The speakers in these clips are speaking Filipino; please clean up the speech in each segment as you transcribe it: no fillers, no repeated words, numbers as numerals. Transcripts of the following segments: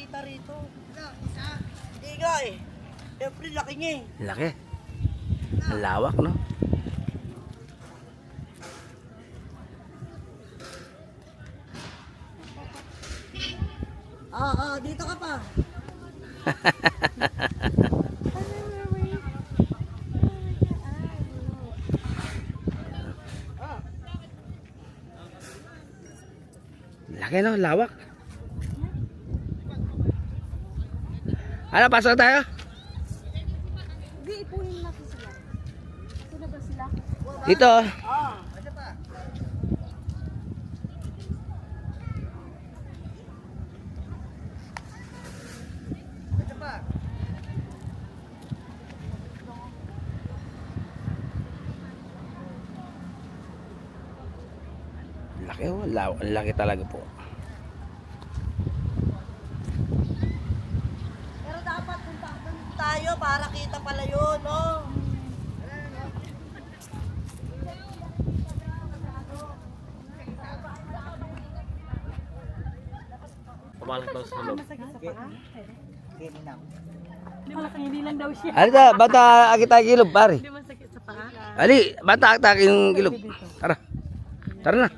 makita rito. Hindi nga eh. Siyempre, laki niya eh. Laki. Ang lawak, no? Dito ka pa. Laki, no? Lawak. Ano, pasok tayo? Hindi, ipunin natin sila. Ito na ba sila? Dito. Laki, oh. Laki talaga po. Pero dapat punta tayo para kita pala yun, no? Pumalak daw sa loob. Malaki, hindi lang daw siya. Ali ta, bata agi tayo kilog, pare. Hindi masakit sa paa. Ali, bata agi yung kilog. Tara. Tara na.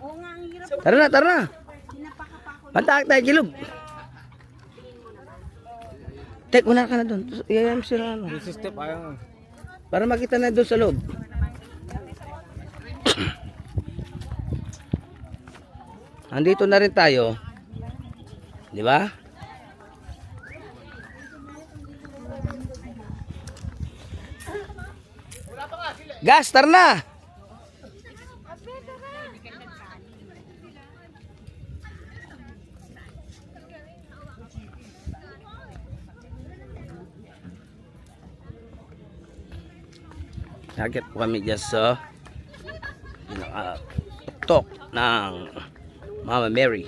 Oo nga, ang hirap. Tara na, tara na. Bata agi tayo kilog. Tek, una ka na doon. Iyayam sila ano. Step ayaw. Para makita na doon sa loob. Andito na rin tayo. Di ba? Gas, tara na! Nakit po kami dyan sa tok ng Mama Mary.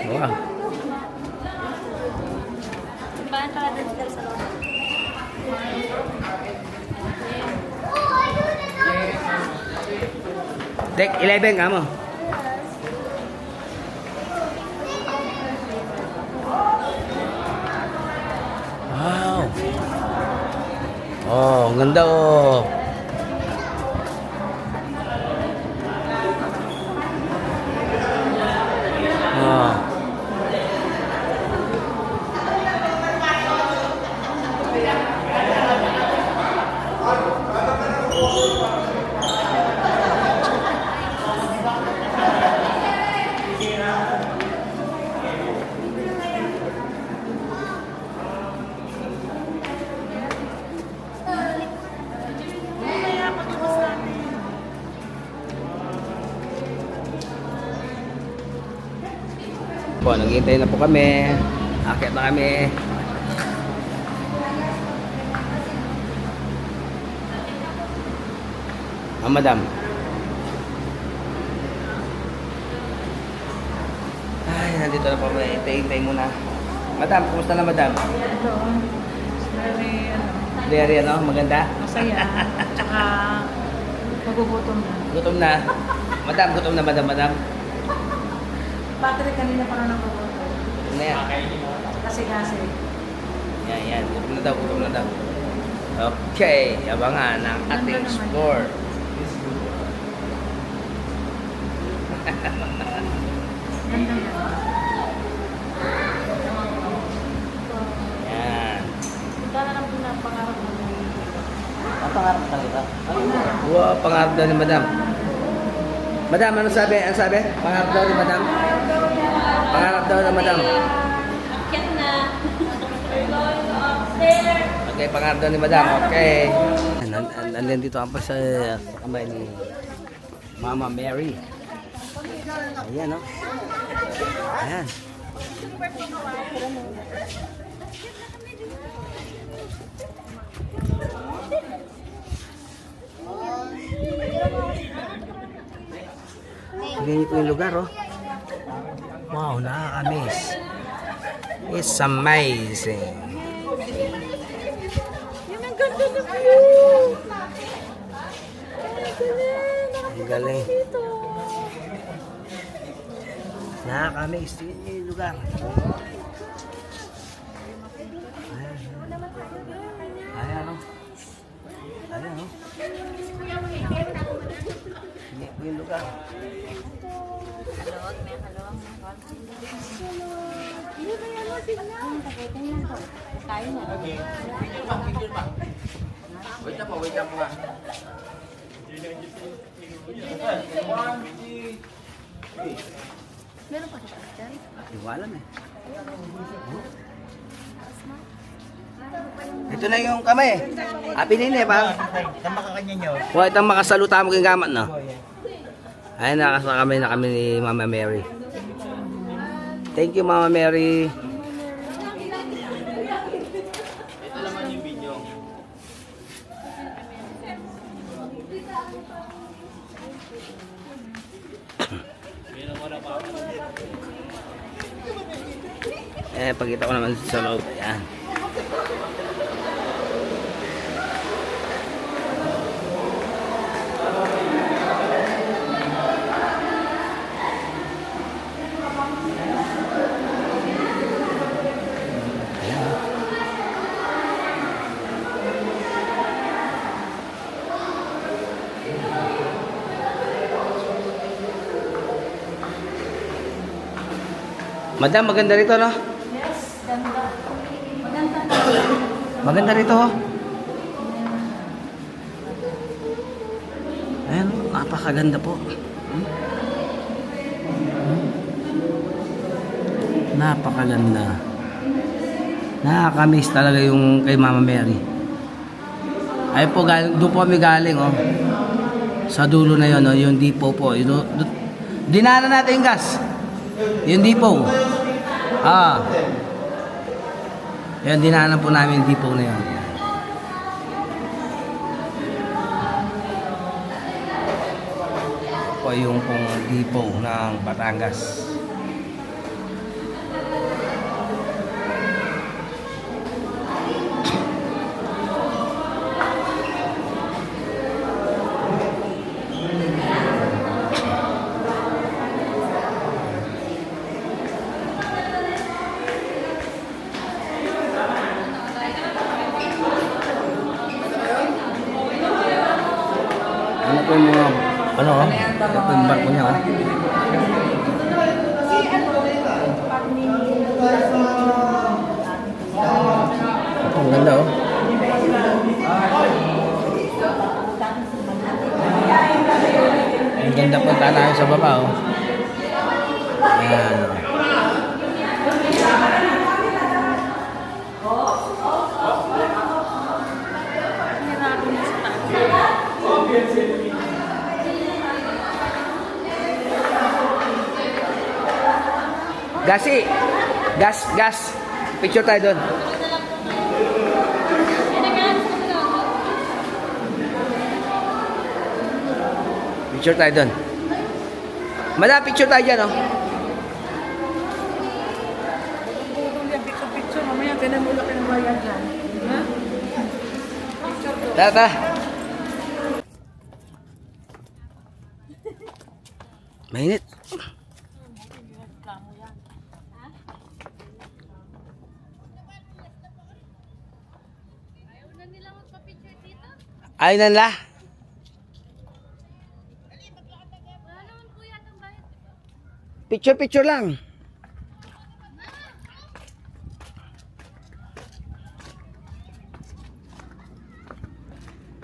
Wow. Paano ka natin sila sa loob? Tek, 11 ka mo. Wow. Oh, ang ganda oh. Oh. Po, naghihintay na po kami. Akit na kami. Madam. Ay, nandito na po kami. Hintay muna. Madam, kumusta na madam? Ito, very, Very ano, maganda? masaya. Tsaka, Nagugutom na. Gutom na. Madam, gutom na, madam. Battery kanina pa na nagugutom. Gutom na yan. Kasi. Yan. Gutom na daw. Okay, abangan ang ating score. Ganda na. Yan. Punta na lang po na pangarap mo. Ang pangarap talaga. Wow, pangarap daw ni madam. Madam, ano sabi? Pangarap daw ni madam? Pangarap daw ni madam. Akyat na. We're going to upstairs. Okay, pangarap daw ni madam. Okay. Nandun dito ang pa sa kamay ni Mama Mary. Ayan, no? Ayan. Ganyan po yung lugar, oh. Wow, nakaka-amaze. It's amazing. Yung ang ganda ng view. Ang galing. Dito. Nakaka-amaze. Yun yung lugar. Ayan, oh. Ayan, oh. Yan po yung lugar. Hindi ba yan ang signal? Pakitin lang to. Tayo na. Wait lang po nga. Meron pa siya dyan? Hindi ko alam eh. Ito na yung kamay eh. Pinin eh pa. Tama ka kanya nyo. Huwag itang makasaluta mo kong gamat, no? Ayun, nakasama na kami ni Mama Mary. Thank you, Mama Mary. Ito naman yung video. Pagkita ko naman sa loob. Ayan. Madam, maganda rito, no? Yes, ganda. Maganda. Maganda rito, oh. Ayan, napakaganda po. Napakaganda. Nakakamiss talaga yung kay Mama Mary. Ayun po, doon po kami galing, oh. Sa dulo na yun, oh, yung depot po. Dinaanan natin yung gas. Yung depot. Yan, dinaanan po namin yung depot na yun. Po yung pong depot ng Batangas. Ano po yung mga, ano, ito yung barko niya, oh. Ito, ang ganda, oh. Ang ganda po namin sa baba, oh. Ayan, oh. Gasi! Gas! Picture tayo doon. Picture tayo doon. Madam, picture tayo dyan, oh. Picture, mamaya tinamula ka ng bayan dyan. Ha? Tara. Mainit. Ayaw na nila magpa-picture dito. Ayun na nila. Wala naman po yata ang bayad. Picture lang.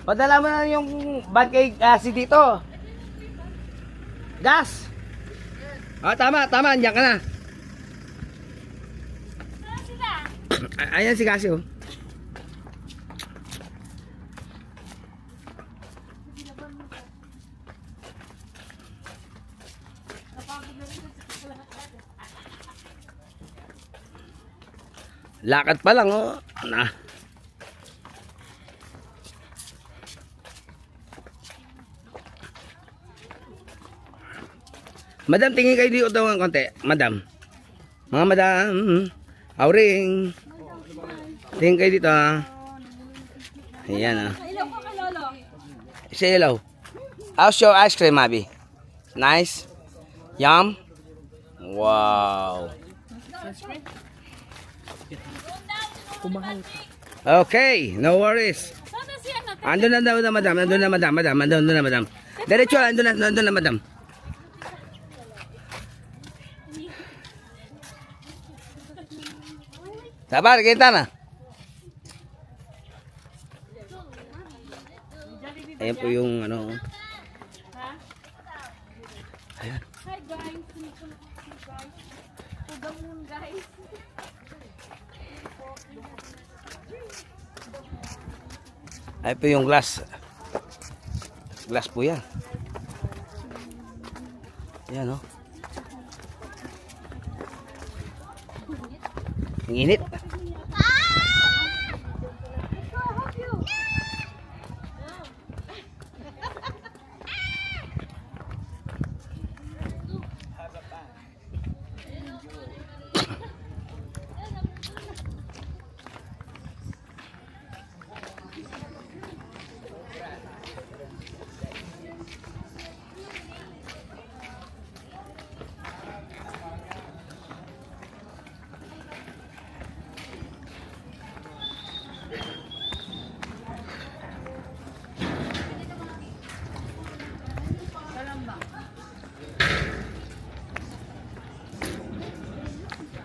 Padala mo na yung bag kay Gassi dito. Gas! Ah, tama. Andiyan ka na. Saan sila? Ayan si Gassi, oh. Lakad pa lang, oh. Na. Madam, tingin kayo dito daw ng konti. Madam. Mga madam. Auring. Tingin kayo dito, ah. Ayan, ah. Ilaw ko kay Lolo. Say hello. How's your ice cream, Abby? Nice? Yum? Wow. Okay, no worries. Saan na siya natin? Andun na daw na madam, andun na madam. Diretso, andun na madam. Sabar, kita na. Ayan po yung ano. Ayan. Hi guys. Guys. Tugang moon guys. Ayan po yung glass. Glass po yan. Ayan, oh. Ang init.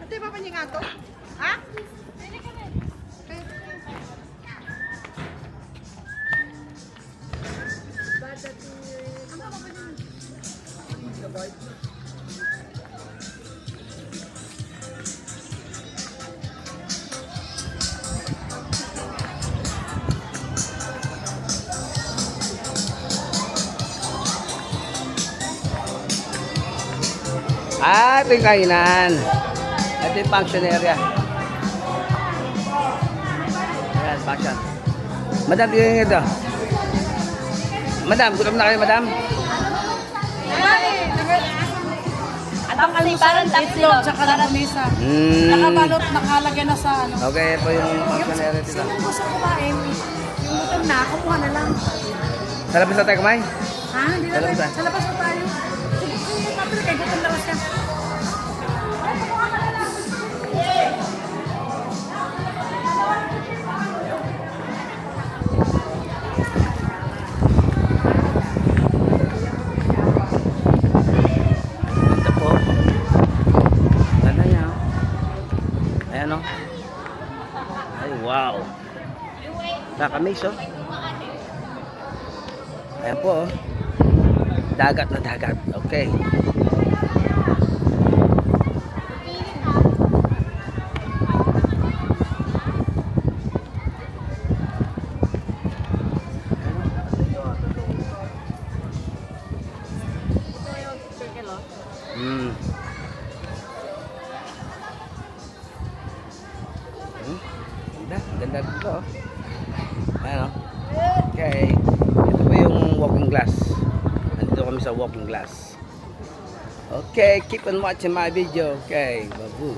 Ate, pa niya nga to? Ha? Ah, ito yung kainan. Ito yung function area. Ayan, function. Madam, tingnan nyo ito. Madam, gutom na kayo, madam? Ang kaliparan itlog, tsaka lamisa. Nakabalot, nakalagay na sa ano. Okay, ito yung function area dito. Sino gusto kumain? Yung gutom na, kumuha na lang. Sa labas na tayo kumain? Ha? Hindi na Sa labas tayo. na? Sa labas na tayo. Sige, kapil kay gutom na siya. Ito po. Ganda niya. Ayan, oh. Ay, wow. Kakamis, oh. Ayan po, oh. Dagat na dagat. Okay. Hmm. Ganda dito, oh. Ayan, oh. Okay. Ito po yung walking glass. Nandito kami sa walking glass. Okay, keep on watching my video. Okay, babu.